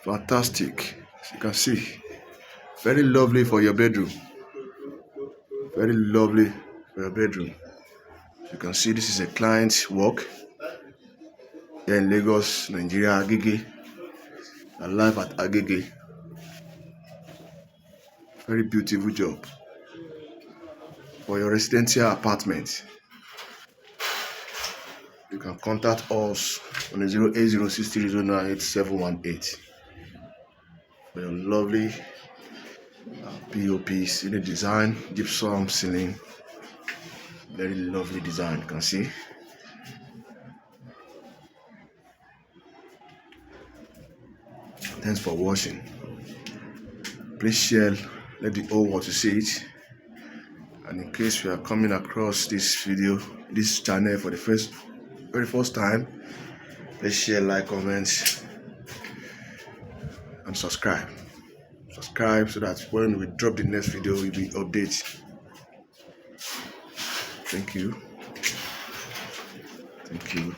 Fantastic. As you can see, very lovely for your bedroom. Very lovely for your bedroom. As you can see, this is a client's work here in Lagos, Nigeria, Agege. Alive at Agege. Very beautiful job for your residential apartment. You can contact us on 08063098718 for your lovely POPs in the design, gypsum ceiling. Very lovely design, you can see. Thanks for watching. Please share, let the whole world to see it. And in case you are coming across this video, this channel for the very first time, please share, like, comment, and subscribe. Subscribe so that when we drop the next video, you'll be updated. Thank you. Thank you.